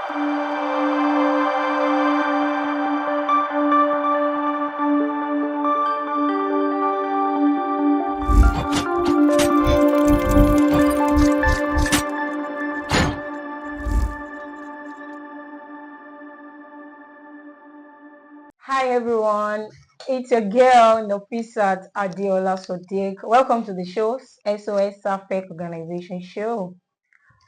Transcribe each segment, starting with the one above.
Hi everyone, it's your girl Nofisat Adiola Sodiq. Welcome to the show, SOS Safek Organization Show,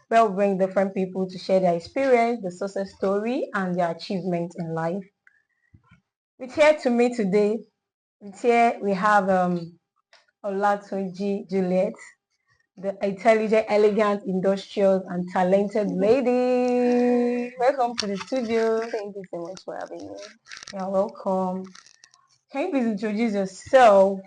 where we bring different people to share their experience, the success story, and their achievements in life. With here to me today, with here we have Olatunji Juliet, the intelligent, elegant, industrious, and talented lady. Welcome to the studio. Thank you so much for having me. You're welcome. Can you please introduce yourself?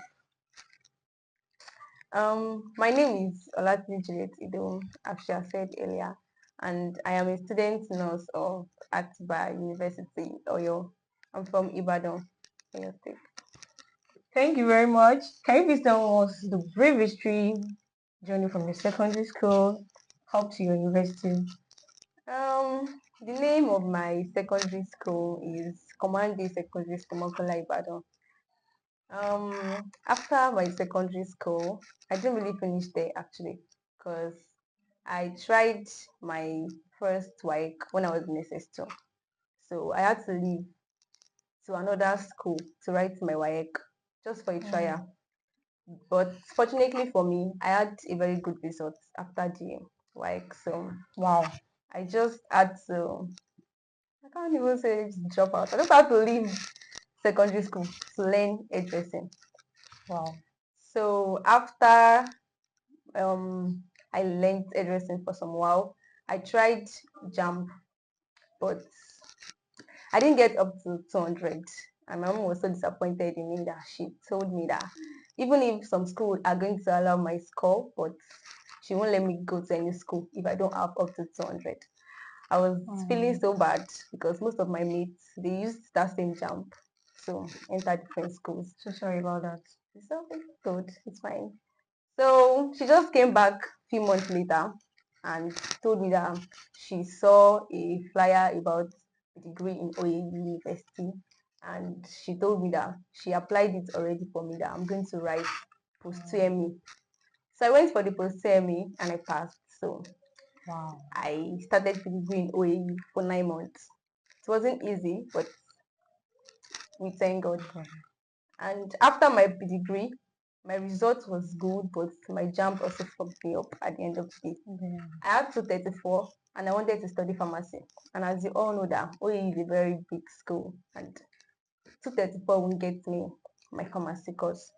My name is Olatuni Juliet Idom, Afsha said earlier, and I am a student nurse of Atiba University, Oyo. I'm from Ibadan, Oyo State. Thank you very much. Can you please tell us the brief history journey from your secondary school up to your university? The name of my secondary school is Command Day Secondary School, Mokola, Ibadan. After my secondary school, I didn't really finish there actually, because I tried my first work when I was in SS2. So I had to leave to another school to write my work just for a trial. But fortunately for me, I had a very good result after the work. So Wow. I just had to, I can't even say drop out. I just had to leave secondary school to learn hairdressing. Wow. So after I learned hairdressing for some while, I tried jump, but I didn't get up to 200. And my mom was so disappointed in me that she told me that even if some schools are going to allow my score, but she won't let me go to any school if I don't have up to 200. I was feeling so bad because most of my mates, they used that same jump. So enter different schools. So sorry about that. So it's good, it's fine. So she just came back a few months later and told me that she saw a flyer about a degree in OAU University, and she told me that she applied it already for me, that I'm going to write post 2ME. So I went for the post 2ME and I passed. So Wow. I started the degree in OAU for 9 months. It wasn't easy, but we thank God. Okay. And after my degree, my result was good, but my jump also fucked me up at the end of the day. Yeah. I had 234 and I wanted to study pharmacy. And as you all know that OE is a very big school, and 234 won't get me my pharmacy course.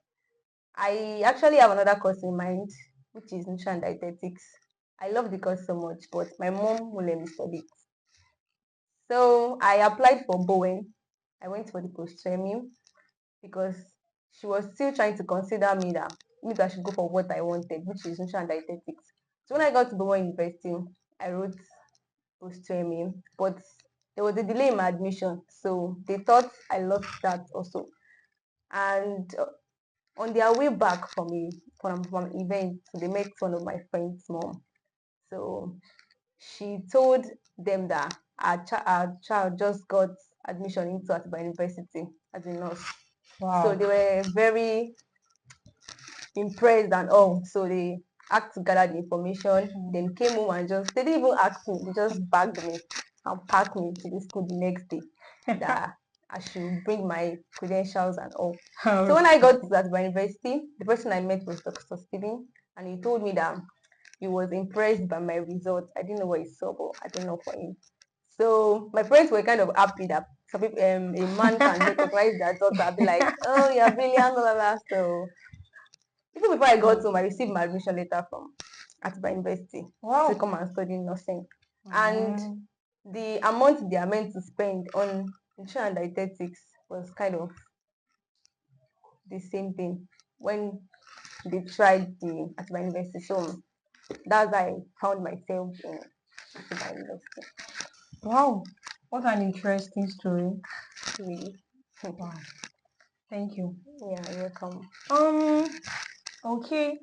I actually have another course in mind, which is nutrition and dietetics. I love the course so much, but my mom won't let me study it. So I applied for Bowen. I went for the post-training because she was still trying to consider me that maybe I should go for what I wanted, which is nutrition and dietetics. So when I got to Bowen University, I wrote post-training, but there was a delay in my admission, so they thought I lost that also. And on their way back from an event, so they met one of my friend's mom. So she told them that our child just got admission into Atiba University as a nurse. So Wow. they were very impressed and all. So they had to gather the information, then came home and just, they didn't even ask me, they just bagged me and packed me to the school the next day that I should bring my credentials and all. So when I got to that university, the person I met was Dr. Stephen, and he told me that he was impressed by my results. I didn't know what he saw, but I don't know for him. So my parents were kind of happy that some people, a man can recognize their daughter, be like, oh, you're brilliant, blah, blah, blah. So even before I got home, I received my admission letter from Atiba University to Wow. come and study nursing. And the amount they are meant to spend on nutrition and dietetics was kind of the same thing when they tried the Atiba University. So that's how I found myself in Atiba University. Wow. What an interesting story. Really. Wow. Thank you. Yeah, you're welcome. Um. Okay.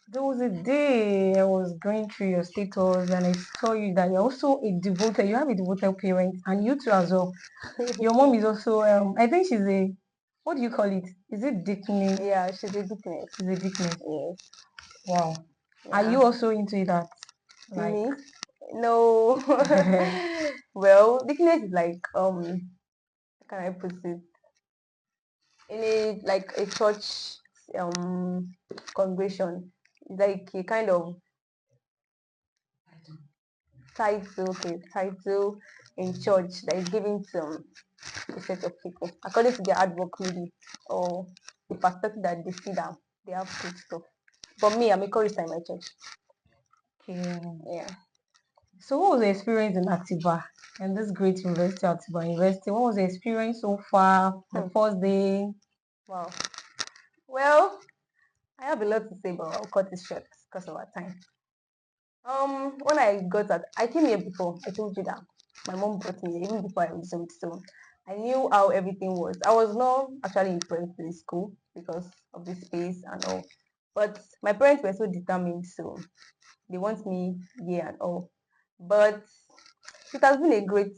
There was a day I was going through your status and I saw you that you're also a devoted, you have a devoted parent, and you too as well. Your mom is also, I think she's a, what do you call it? Is it deaconess? Yeah, she's a deaconess. She's a deaconess. Yes. Wow. Are Yeah. you also into that? Like, Me? No. Well, deaconess is like how can I put it? In a like a church um congregation. It's like a kind of title in church that is given to a set of people according to their hard work maybe or the perspective that they see that they have good stuff. For me, I'm a chorister in my church. okay. Yeah. So what was the experience in Atiba and this great university, Atiba University? What was the experience so far? The Hmm. first day? Wow. Well, I have a lot to say, but I'll cut it short because of our time. When I got that, I came here before. I told you that my mom brought me here even before I resumed. So I knew how everything was. I was not actually impressed with the school because of the space and all. But my parents were so determined, so they want me here and all. But it has been a great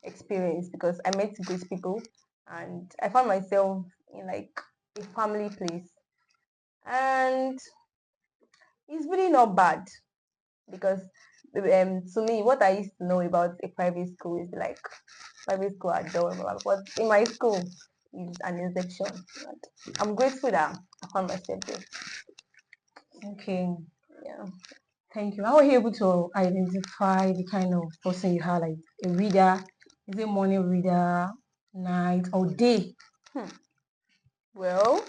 experience because I met great people and I found myself in like a family place. And it's really not bad because to me what I used to know about a private school is like private school are dull, but in my school is an exception. And I'm grateful that I found myself there. Okay. Yeah. Thank you. How were you able to identify the kind of person you are, like a reader? Is it morning reader, night, or day? Hmm. Well,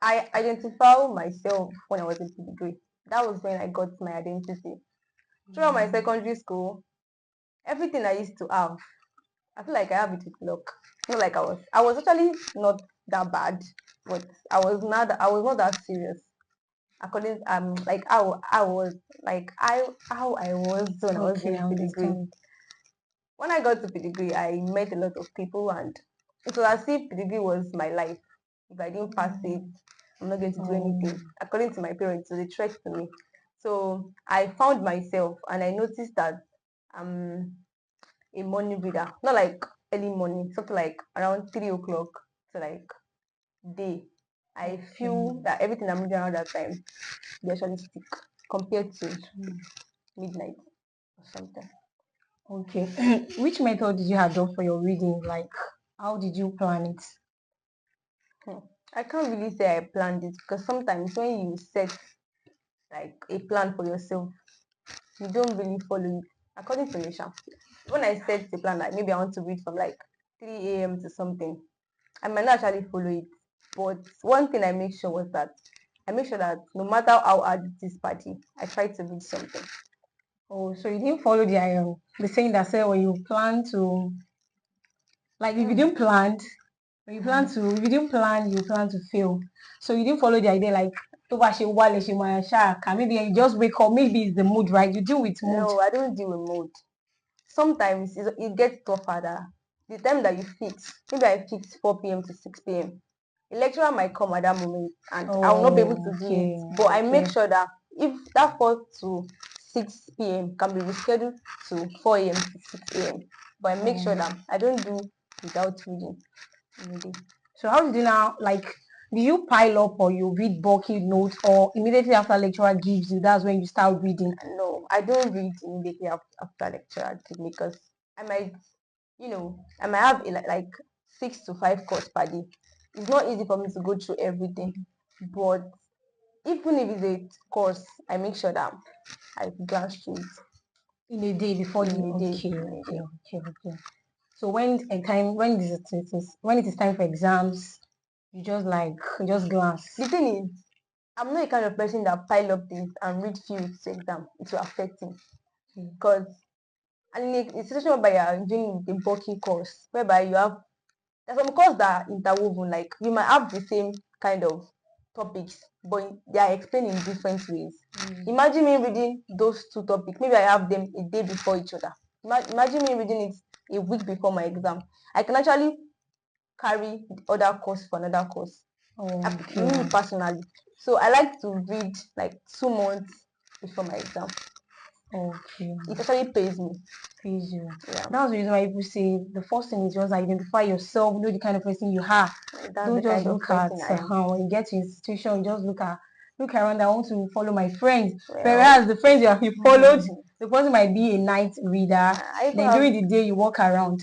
I identify myself when I was in degree. That was when I got my identity. Throughout my secondary school, everything I used to have, I feel like I have it with luck. Not like I was actually not that bad, but I was not that serious. According like I was like how I was when I was Okay, doing I degree. understand. When I got to degree, I met a lot of people, and it was as if degree was my life. If I didn't pass it, I'm not going to do Oh, anything. According to my parents, it was a threat to me. So I found myself, and I noticed that I'm a morning reader, not like early morning, something like around 3 o'clock to like day. I okay. feel that everything I'm reading around that time, they actually stick compared to midnight or something. Okay. Which method did you adopt for your reading? Like, how did you plan it? Hmm. I can't really say I planned it because sometimes when you set like a plan for yourself, you don't really follow it. According to Nisha, when I set a plan, like maybe I want to read from like 3 a.m. to something, I might not actually follow it. But one thing I make sure was that I make sure that no matter how hard it is party, I try to read something. Oh, so you didn't follow the saying that said when you plan to, like if you Hmm. didn't plan, when you plan to, if you didn't plan, you plan to fail. So you didn't follow the idea like tó bá ṣe wá lẹ ṣe máa ṣáà maybe you just wake up, maybe it's the mood, right? You deal with mood. No, I don't deal with mood. Sometimes it gets tougher. The time that you fix, maybe I fix 4 p.m. to 6 p.m. A lecturer might come at that moment and I will not be able Oh, to do it. okay, But I make okay. sure that if that 4 to 6 p.m. can be rescheduled to 4 a.m. to 6 a.m. But I make sure Um, that I don't do without reading in a day. so how did you now, like, do you pile up or you read bulky notes or immediately after lecturer gives you, that's when you start reading? No, I don't read immediately after lecture actually because I might, I might have like 6 to 5 course per day. It's not easy for me to go through everything, but even if it's a course, I make sure that I glance through it In a day before in the a day. okay, In a okay, day. okay, okay. So when it is time for exams, you just like just glance. The thing is, I'm not the kind of person that pile up things and read few weeks to exam. It will affect me because and in a situation whereby you are doing a bulky course, whereby you have there's some course that are interwoven, like you might have the same kind of topics, but they are explained in different ways. Imagine me reading those two topics. Maybe I have them a day before each other. Imagine me reading it a week before my exam. I can actually carry the other course for another course. Okay, Me personally. So I like to read like 2 months before my exam. Okay. It actually pays me. Pays you. Yeah. That's the reason why people say the first thing is just identify yourself, know the kind of person you are. That's Don't the just kind of look at person I am. when you get to institution, you just look around. I want to follow my friends. Well, Whereas the friends you followed, the person might be a night reader. I even Then have during the day you walk around.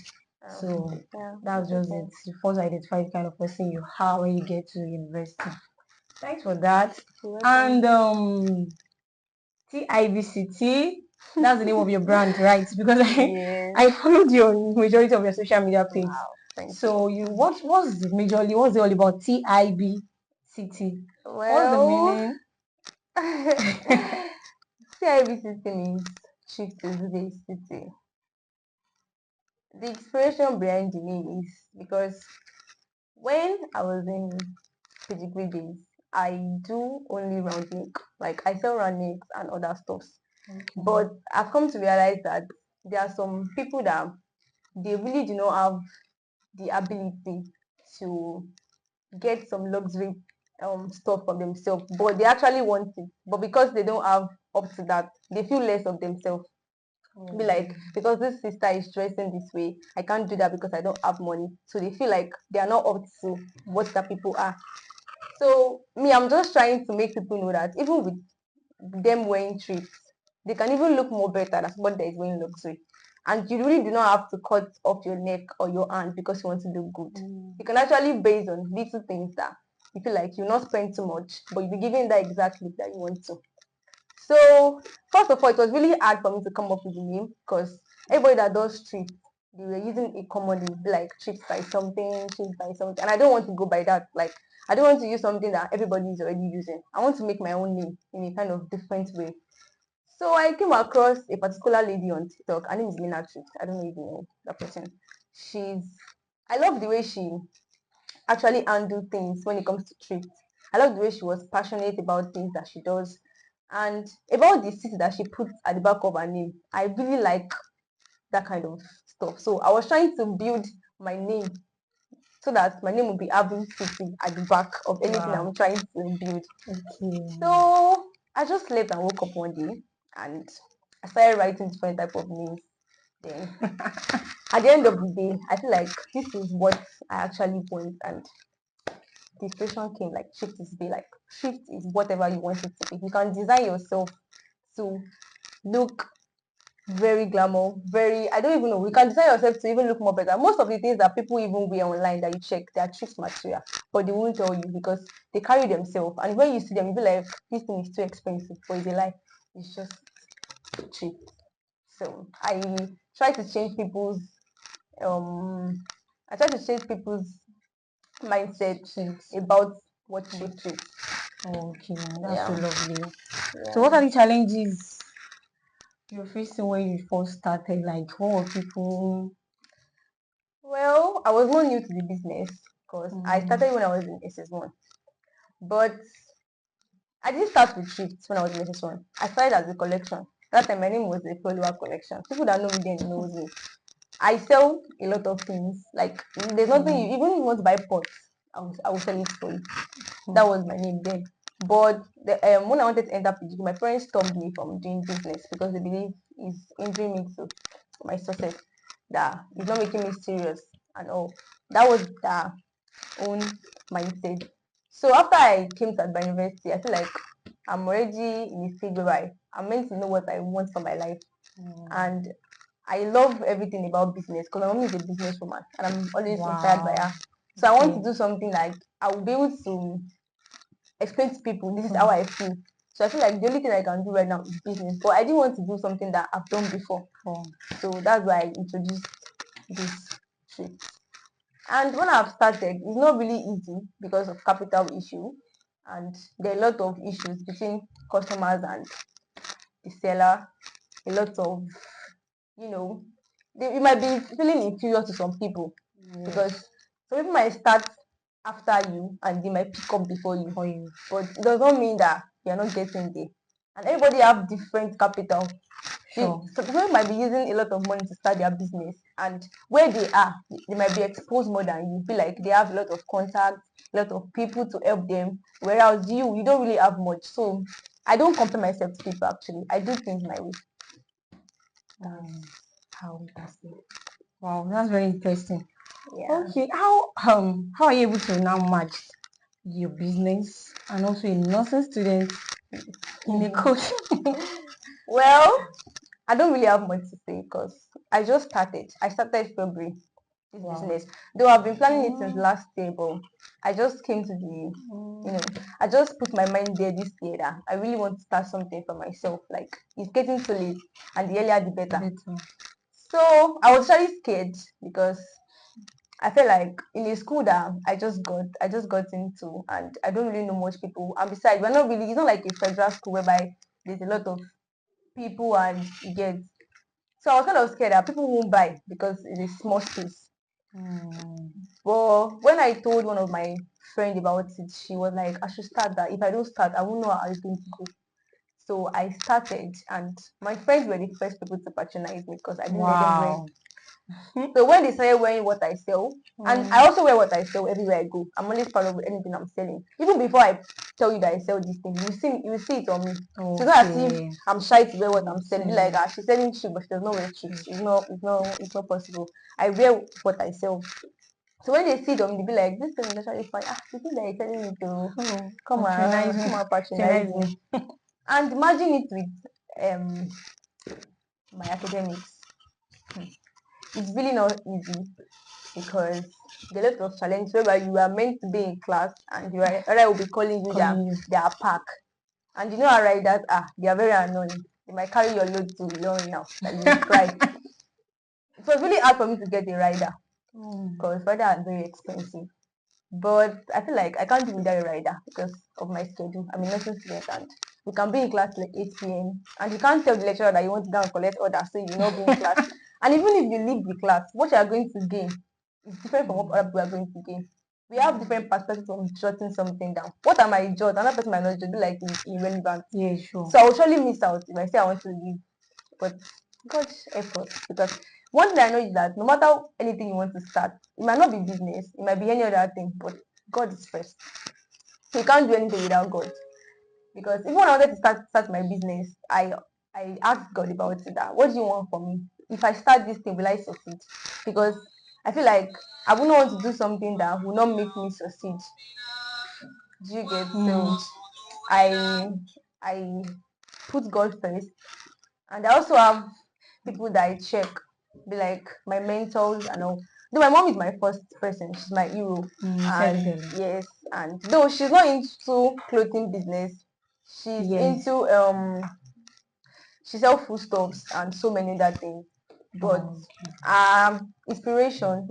So yeah, that's just okay. it. You first identify the kind of person you are when you get to university. Thanks for that. You're welcome. And TIVCT, that's the name of your brand, right? Because Yes. I followed you on majority of your social media page. Wow. Thank So you. what's what's it all about? TIBCT. What's the Well, meaning? CIBC means Shift to Village City. The inspiration behind the name is because when I was in pedigree days, I do only round milk. Like I sell round milk and other stuffs. Okay. But I've come to realize that there are some people that they really do not have the ability to get some luxury stuff for themselves, but they actually want it. But because they don't have up to that, they feel less of themselves. Be like, because this sister is dressing this way, I can't do that because I don't have money. So they feel like they are not up to what the people are. So me, I'm just trying to make people know that even with them wearing trips, they can even look more better than somebody that is wearing luxury. And you really do not have to cut off your neck or your hand because you want to look good. You can actually base on little things that you feel like you not spend too much, but you'll be giving that exact look that you want to. So first of all, it was really hard for me to come up with the name because everybody that does trips, they were using a common name, like trips by something, trips by something. And I don't want to go by that. Like I don't want to use something that everybody is already using. I want to make my own name in a kind of different way. So I came across a particular lady on TikTok. Her name is Lena Trips. I don't know if you know that person. She's I love the way she actually handle things when it comes to trips. I love the way she was passionate about things that she does and about the city that she put at the back of her name. I really like that kind of stuff. So I was trying to build my name so that my name will be having city at the back of anything Wow. I'm trying to build. Okay. So I just slept and woke up one day and I started writing different type of names. Then at the end of the day, I feel like this is what I actually want and the inspiration came like shift is be like shift is whatever you want it to be. You can design yourself to look very glamour, very I don't even know. You can design yourself to even look more better. Most of the things that people even wear online that you check, they are cheap material, but they won't tell you because they carry themselves. And when you see them, you be like, this thing is too expensive, but it's a lie. It's just cheap. So try to change people's um I try to change people's mindset Six. about what shift is. Okay, that's so Yeah, lovely. So what yeah. are the challenges you're facing when you first started? Like what were people Well, I was more new to the business because I started when I was in SS1. But I didn't start with shifts when I was in SS1. I started as a collection. That time my name was a follower collection. People that know me then knows me. I sell a lot of things. Like there's nothing you even if you want to buy pots, I will sell it for you. That was my name then. But when I wanted to enter PG, my parents stopped me from doing business because they believe it's hindering me to my success. That it's not making me serious and all. That was their own mindset. So after I came to Adba University, I feel like I'm already in a stage where I'm meant to know what I want for my life. And I love everything about business because my mom is a businesswoman and I'm always inspired by wow. her. So I want to Okay. do something like I will be able to explain to people this is how I feel. So I feel like the only thing I can do right now is business. But I didn't want to do something that I've done before. So that's why I introduced this trip. And when I've started, it's not really easy because of capital issue. And there are a lot of issues between customers and the seller. A lot of, you know, you might be feeling inferior to some people because some people might start after you and they might pick up before you. But it does not mean that you're not getting there. And everybody have different capital. Sure. So people might be using a lot of money to start their business, and where they are, they might be exposed more than you. Feel like they have a lot of contacts, a lot of people to help them, whereas you don't really have much. So I don't compare myself to people. Actually, I do things my way. That's how that's it. Wow, that's very interesting. Yeah. Okay, how are you able to now match your business and also a nursing student in a coach? Well, I don't really have much to say because I just started. I started February this Wow. business. Though I've been planning it since last year, but I just came to the, I just put my mind there this year that I really want to start something for myself. Like it's getting too late, and the earlier the better. So I was really scared because I felt like in a school that I just got into, and I don't really know much people. And besides, we're not really, it's not like a federal school whereby there's a lot of people and you get. So I was kind of scared that people won't buy because it's a small space. But when I told one of my friend about it, she was like, I should start that. If I don't start, I won't know how it's going to go. So I started, and my friends were the first people to patronize me because I didn't let them wear. Wow. So when they started wearing what I sell, and I also wear what I sell everywhere I go. I'm always proud of anything I'm selling. Even before I tell you that I sell this thing, you will see it on me. So it's not as if I'm shy to wear what I'm selling. Be like, she's selling shoes, but she does not wear shoes. It's not possible. I wear what I sell. So when they see it on me, they be like, this thing is actually fine. This is like telling me to come around, come and patronize me. And imagine it with my academics. It's really not easy because there are a lot of challenges whereby you are meant to be in class and your rider will be calling you that they are pack. And you know how riders are, they are very annoying. They might carry your load to long now that you will cry. It was really hard for me to get a rider because riders are very expensive. But I feel like I can't do without a rider because of my schedule. I'm a nursing student and we can be in class like 8 p.m. and you can't tell the lecturer that you want to go and collect orders, so you will not be in class. And even if you leave the class, what you are going to gain is different from what other people are going to gain. We have different perspectives on jotting something down. What am I jot? Another person might not jot, be like it's irrelevant. Yeah, sure. So I will surely miss out if I say I want to leave. But God effort because one thing I know is that no matter anything you want to start, it might not be business, it might be any other thing, but God is first. So you can't do anything without God. Because even when I wanted to start my business, I asked God about it. That what do you want from me? If I start this thing, will I succeed? Because I feel like I wouldn't want to do something that will not make me succeed. Do you get? So I put God first, and I also have people that I check, be like my mentors and all. Though my mom is my first person, she's my hero. And yes, and though she's not into clothing business, she's into she sells foodstuffs and so many other things. But my inspiration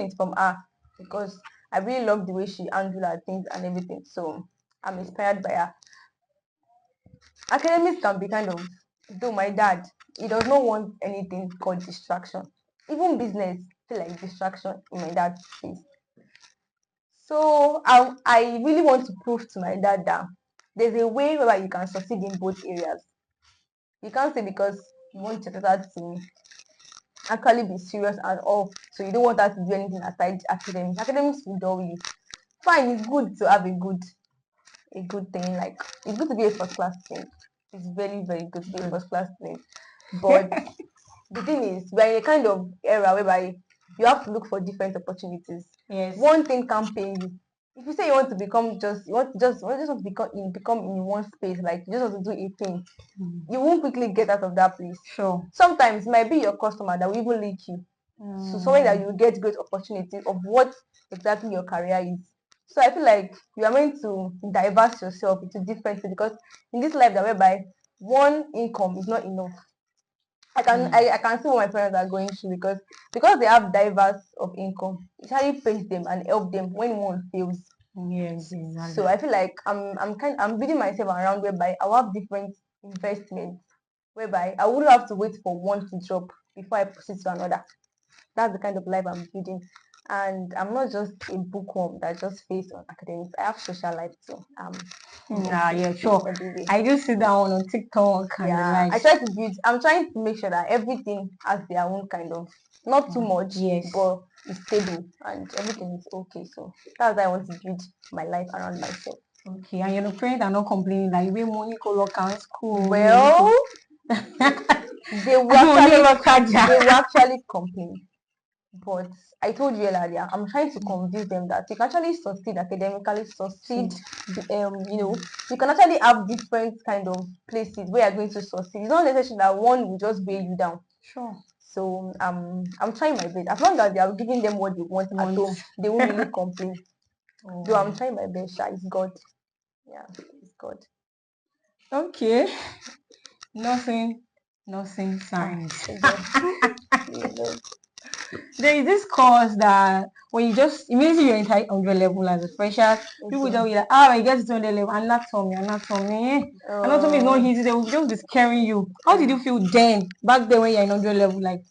is from her because I really love the way she handles her things and everything. So I'm inspired by her. Academics can be kind of, though my dad, he does not want anything called distraction. Even business feel like distraction in my dad's face. So I really want to prove to my dad that there's a way where you can succeed in both areas. You can't say because you want your daughter to actually be serious and all, so you don't want her to do anything aside academics. Academics will dull you. Fine, it's good to have a good thing. Like it's good to be a first class thing. It's very, very good to be a first class thing. But the thing is, we're in a kind of era whereby you have to look for different opportunities. Yes. One thing can't pay you. If you say you want to become you just want to become in one space, like you just want to do a thing, you won't quickly get out of that place. Sure. Sometimes it might be your customer that will even link you. So somewhere that you will get great opportunity of what exactly your career is. So I feel like you are meant to diverse yourself into different things because in this life that whereby one income is not enough. I can see what my parents are going through because they have diverse of income. It really pays them and help them when one fails. Yes, exactly. So I feel like I'm building myself around whereby I'll have different investments whereby I wouldn't have to wait for one to drop before I proceed to another. That's the kind of life I'm building. And I'm not just a bookworm that just stays on academics. I have social life too. Yeah, sure. Everywhere. I just sit down on TikTok and the Yeah, I likes. try to build. I'm trying to make sure that everything has their own kind of, not too much, Yes. but it's stable and everything is okay. So that's why I want to build my life around myself. Okay, and your parents are not complaining that you money go look at school. Well, they will actually complain. But I told you earlier, I'm trying to convince them that you can actually succeed academically, succeed, you can actually have different kind of places where you're going to succeed. It's not necessary that one will just weigh you down. Sure. So I'm trying my best. As long as they are giving them what they want at home, they won't really complain. Though I'm trying my best, it's God. Yeah, it's God. Okay. Nothing signs. There is this course that when you just immediately you enter 100 level as a fresher, people tell you that I get to 200 level, anatomy. Anatomy is not easy, they will just be scaring you. How did you feel then, back then when you're in 100 level? Like,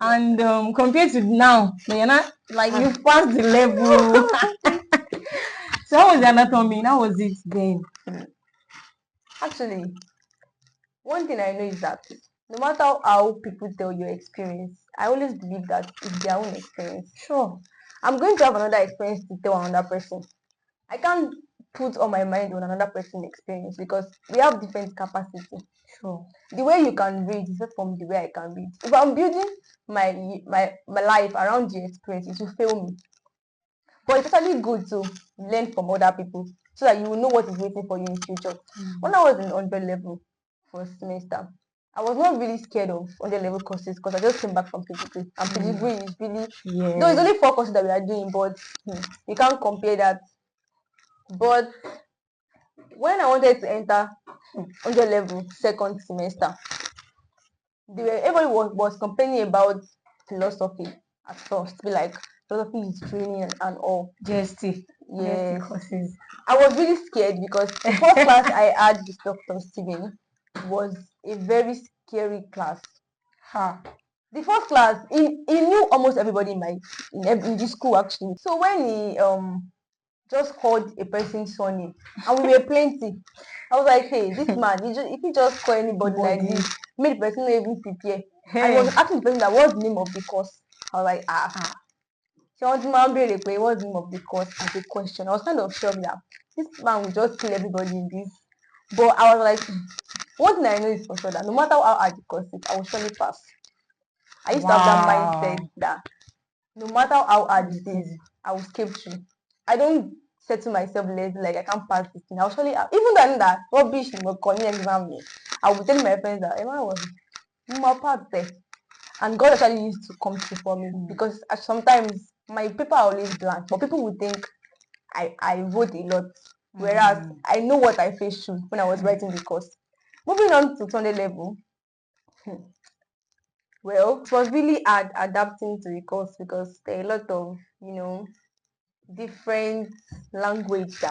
and compared to now, you're not like you passed the level. So how was the anatomy? How was it then? Actually, one thing I know is that no matter how people tell your experience, I always believe that it's their own experience. Sure. I'm going to have another experience to tell another person. I can't put all my mind on another person's experience because we have different capacity. Sure. The way you can read is not from the way I can read. If I'm building my life around your experience, it will fail me. But it's actually good to learn from other people so that you will know what is waiting for you in the future. When I was in 100 level first semester, I was not really scared of 100 level courses because I just came back from pedigree. And pedigree is really, though it's only 4 courses that we are doing, but you can't compare that. But when I wanted to enter 100 level second semester, everybody was complaining about philosophy at first. Be like, philosophy is training and all. JST. Yes. Courses. I was really scared because the first class I had with Dr. Steven was a very scary class. The first class, he knew almost everybody in the school actually. So when he just called a person's surname and we were plenty, I was like, hey, this man, if he just call anybody like this, made the person not even prepare. And he was asking the person that what's the name of the course. I was like, so what's the name of the course as a question. I was kind of shocked that this man will just kill everybody in this. But I was like, one thing I know is for sure that no matter how hard the course is, I will surely pass. I used to have that mindset that no matter how hard it is, I will skip through. I don't say to myself lazy like I can't pass this thing. I'll surely have, even though I know that rubbish will come exam me. I will tell my friends that Emma was my part there. And God actually used to come through for me because sometimes my paper are always blank, but people would think I wrote a lot. Whereas I know what I faced through when I was writing the course. Moving on to 200 level. Well, it was really hard adapting to the course because there are a lot of, different language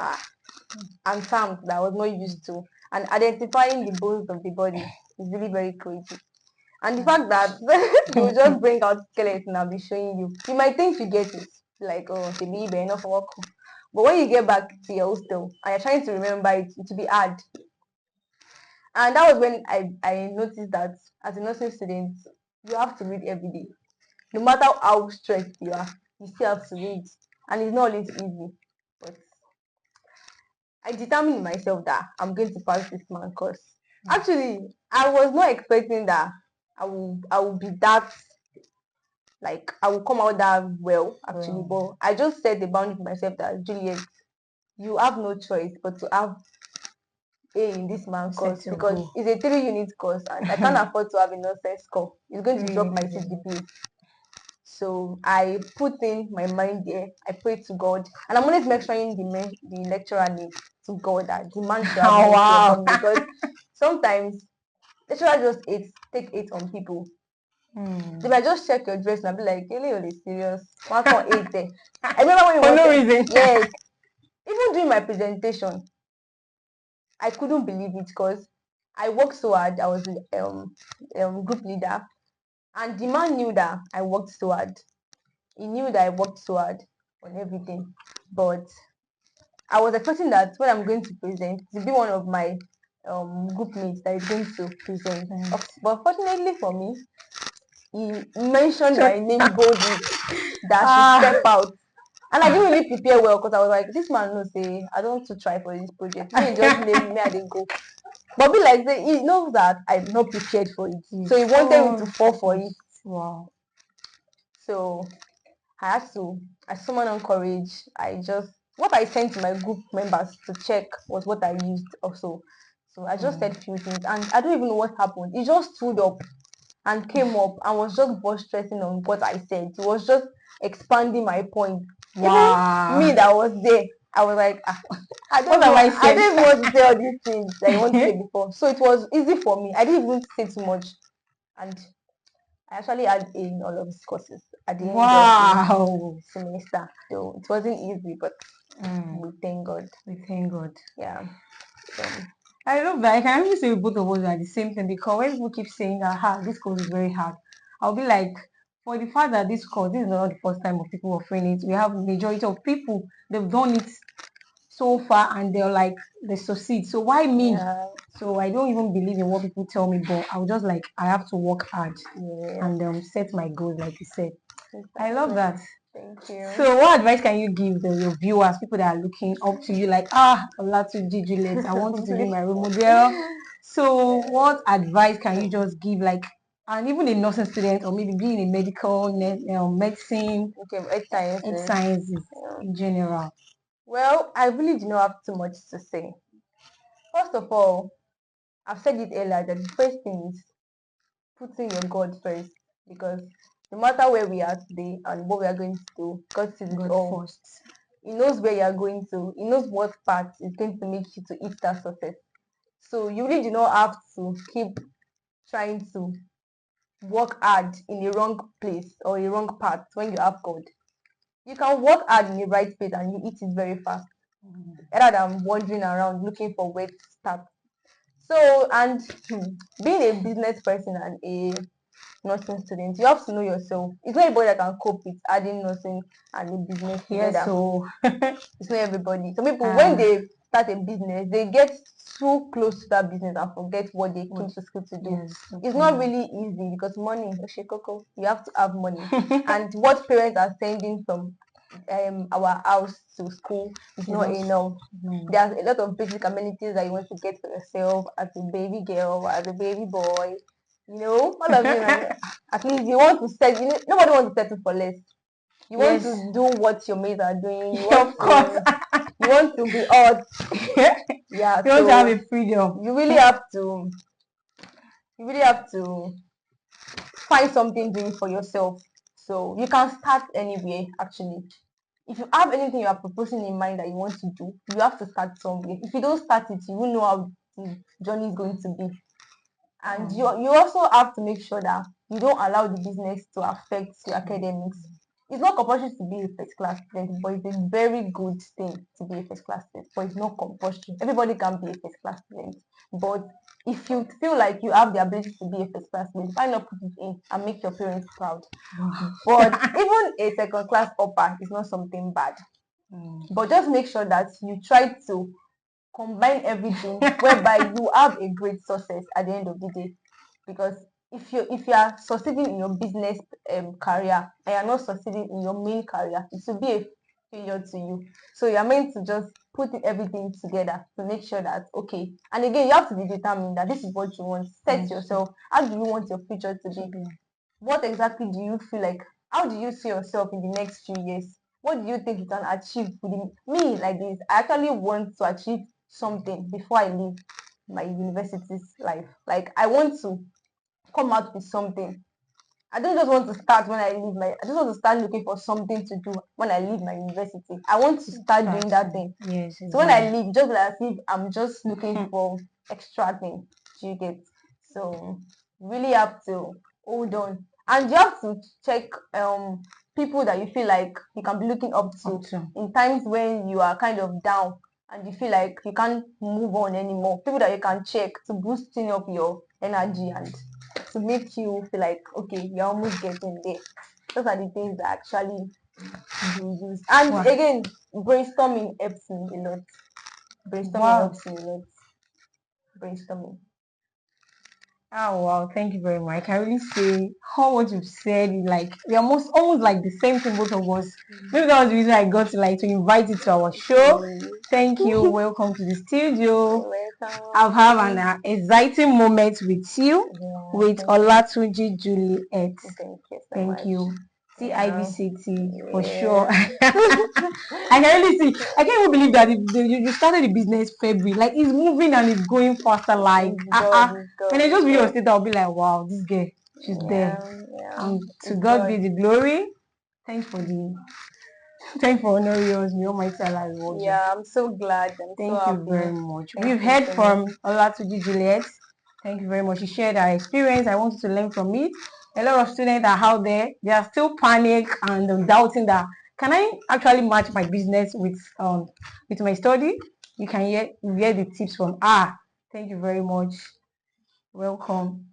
and terms that I was not used to. And identifying the bones of the body is really very crazy. And the fact that they will just bring out skeleton and be showing you. You might think you get it. Like, oh, the baby enough work. But when you get back to your hostel and you're trying to remember it, it will be hard. And that was when I noticed that as a nursing student, you have to read every day. No matter how stressed you are, you still have to read. And it's not always easy. But I determined myself that I'm going to pass this man course. Actually, I was not expecting that I will be that, like I will come out that well actually. But I just set the boundary for myself that Juliet, you have no choice but to have A in this man course because it's a 3 unit course and I can't afford to have a nonsense score. It's going to drop my CGPA. So I put in my mind there. I pray to God, and I'm always mentioning the lecturer name to God that the man should have mercy upon me because sometimes lecturer just take it on people. They might just check your dress and be like, "Really, you're serious? One for 8 there." I remember when you for no reason. Yes, even during my presentation, I couldn't believe it because I worked so hard. I was group leader, and the man knew that I worked so hard. He knew that I worked so hard on everything, but I was expecting that when I'm going to present, to be one of my group mates that is going to present. But fortunately for me, he mentioned my name boldly that I should step out. And I didn't really prepare well because I was like, this man knows say I don't want to try for this project. Me just name me, I didn't go. But be like say he knows that I'm not prepared for it. So he wanted me to fall for it. Wow. So I had to, as someone on courage, I just what I sent to my group members to check was what I used also. So I just said few things and I don't even know what happened. He just stood up and came up and was just butt stressing on what I said. He was just expanding my point. Wow. Even me that was there, I was like, I don't What know, have I I said? don't even want to say all these things that I want to say before. So it was easy for me. I didn't even say too much. And I actually had A in all of these courses at the end of Wow. the semester. So it wasn't easy, but we thank God. We thank God. Yeah. So, I love that. I can actually say we both of us are the same thing because when people keep saying that this course is very hard, I'll be like, for the fact that this course, this is not the first time of people offering it. We have majority of people, they've done it so far and they're like, they succeed. So why me? yeah. So I don't even believe in what people tell me, but I'll just like, I have to work hard Yeah. and set my goals, like you said. Exactly. I love that. Thank you. So what advice can you give your viewers, people that are looking up to you like, Olatuji Juliet, I want you to be my role model. So what advice can you just give, like, and even a nursing student or maybe being a medical medicine, Okay, earth sciences in general? Well, I really do not have too much to say. First of all, I've said it earlier that the first thing is putting your God first because no matter where we are today and what we are going to do, God sees it God all. first. He knows where you are going to. He knows what path is going to make you to hit that success. So you really do not have to keep trying to work hard in the wrong place or a wrong path when you have God. You can work hard in the right place and you hit it very fast, rather than wandering around looking for where to start. So, and being a business person and a nursing student, you have to know yourself. It's not everybody that can cope with adding nursing and a business together. Yes, so it's not everybody. Some people, when they start a business, they get too close to that business and forget what they came to school to do. yes, It's not really easy because money, you have to have money. And what parents are sending from our house to school is not enough. There's a lot of basic amenities that you want to get for yourself as a baby girl, as a baby boy. You know, all of you, at least you want to set, nobody wants to settle for less. You want to do what your mates are doing. You want of course. you want to be odd. Yeah, You want to have a freedom. You really have to find something doing for yourself. So you can start anywhere actually. If you have anything you are proposing in mind that you want to do, you have to start somewhere. If you don't start it, you won't know how the journey is going to be. And you also have to make sure that you don't allow the business to affect your academics. It's not compulsory to be a first class student, but it's a very good thing to be a first class student. But it's not compulsory. Everybody can be a first class student. But if you feel like you have the ability to be a first class student, why not put it in and make your parents proud? But even a second class upper is not something bad. But just make sure that you try to combine everything whereby you have a great success at the end of the day. Because if you are succeeding in your business career and you're not succeeding in your main career, it will be a failure to you. So you're meant to just put everything together to make sure that okay. And again, you have to be determined that this is what you want. Set yourself. How do you want your future to be? What exactly do you feel like? How do you see yourself in the next few years? What do you think you can achieve within me like this? I actually want to achieve something before I leave my university's life. Like I want to come out with something. I don't just want to start when I leave I just want to start looking for something to do when I leave my university. I want to start doing that thing. Yes, so when I leave, just like as if I'm just looking for extra thing. Do you get? So you really have to hold on. And you have to check people that you feel like you can be looking up to in times when you are kind of down and you feel like you can't move on anymore. People that you can check to boosting up your energy and to make you feel like okay, you're almost getting there. Those are the things that actually you use. And Wow. again, brainstorming helps me a lot. Brainstorming Wow. helps me a lot. Brainstorming. Oh wow, thank you very much. I can really say how what you've said, like we're almost like the same thing, both of us. Maybe that was the reason I got to invite you to our show. Thank you. Welcome to the studio. I'll have an Welcome. exciting moment with you, Yeah, with thank you. Olatunji Juliet. Thank you so Thank much. you. CIV Yeah. City for sure. Yeah. I can really see. I can't even believe that you started the business February. Like it's moving and it's going faster. Like It's God, it's when God, I it's just view your God. state, I'll be like, wow, this girl, she's there. Yeah, yeah, And to it's God God. be the glory. Thanks for the thanks for honoring us. May Almighty Allah reward you. Yeah, I'm so glad. I'm so Thank you happy. very much. Thank We've you heard so much. from Olatuji Juliet. Thank you very much. She shared her experience. I want you to learn from it. A lot of students are out there. They are still panic and doubting that can I actually match my business with my study? You can hear the tips from Thank you very much. Welcome.